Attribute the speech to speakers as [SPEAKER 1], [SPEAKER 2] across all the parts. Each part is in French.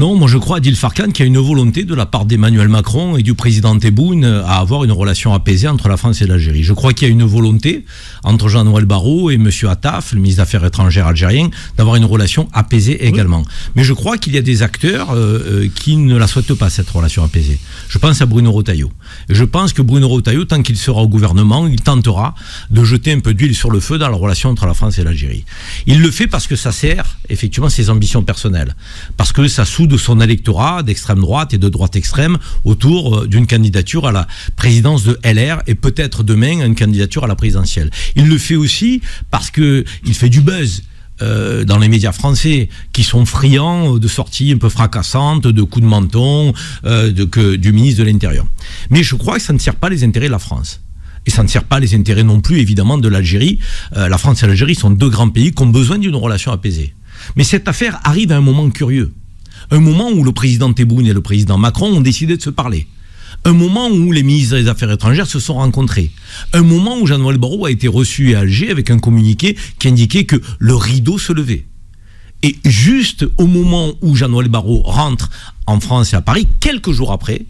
[SPEAKER 1] Non, moi je crois, Adil Farkan, qu'il y a une volonté de la part d'Emmanuel Macron et du président Tebboune à avoir une relation apaisée entre la France et l'Algérie. Je crois qu'il y a une volonté entre Jean-Noël Barrot et M. Attaf, le ministre des Affaires étrangères algérien, d'avoir une relation apaisée également. Mais je crois qu'il y a des acteurs qui ne la souhaitent pas, cette relation apaisée. Je pense à Bruno Retailleau. Et je pense que Bruno Retailleau, tant qu'il sera au gouvernement, il tentera de jeter un peu d'huile sur le feu dans la relation entre la France et l'Algérie. Il le fait parce que ça sert effectivement ses ambitions personnelles. Parce que ça soude son électorat d'extrême droite et de droite extrême autour d'une candidature à la présidence de LR et peut-être demain une candidature à la présidentielle. Il le fait aussi parce que il fait du buzz dans les médias français qui sont friands de sorties un peu fracassantes, de coups de menton du ministre de l'Intérieur. Mais je crois que ça ne sert pas les intérêts de la France. Et ça ne sert pas les intérêts non plus, évidemment, de l'Algérie. La France et l'Algérie sont deux grands pays qui ont besoin d'une relation apaisée. Mais cette affaire arrive à un moment curieux. Un moment où le président Tebboune et le président Macron ont décidé de se parler. Un moment où les ministres des Affaires étrangères se sont rencontrés. Un moment où Jean-Noël Barrot a été reçu à Alger avec un communiqué qui indiquait que le rideau se levait. Et juste au moment où Jean-Noël Barrot rentre en France et à Paris, quelques jours après,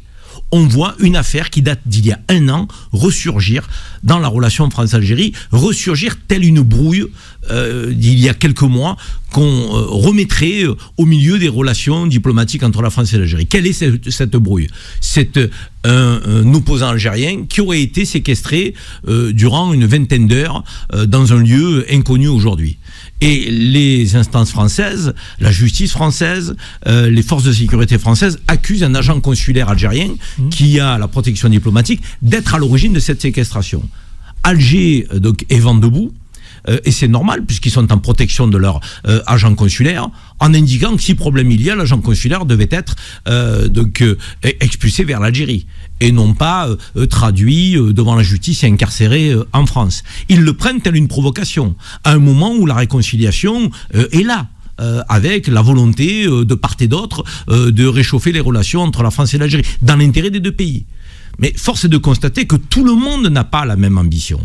[SPEAKER 1] on voit une affaire qui date d'il y a un an ressurgir dans la relation France-Algérie, ressurgir telle une brouille d'il y a quelques mois qu'on remettrait au milieu des relations diplomatiques entre la France et l'Algérie. Quelle est cette brouille ? C'est un opposant algérien qui aurait été séquestré durant une vingtaine d'heures dans un lieu inconnu aujourd'hui. Et les instances françaises, la justice française, les forces de sécurité françaises accusent un agent consulaire algérien qui a la protection diplomatique d'être à l'origine de cette séquestration. Alger donc est vent debout. Et c'est normal puisqu'ils sont en protection de leur agent consulaire, en indiquant que si problème il y a, l'agent consulaire devait être expulsé vers l'Algérie et non pas traduit devant la justice et incarcéré en France. Ils le prennent telle une provocation à un moment où la réconciliation est là. Avec la volonté de part et d'autre de réchauffer les relations entre la France et l'Algérie, dans l'intérêt des deux pays. Mais force est de constater que tout le monde n'a pas la même ambition.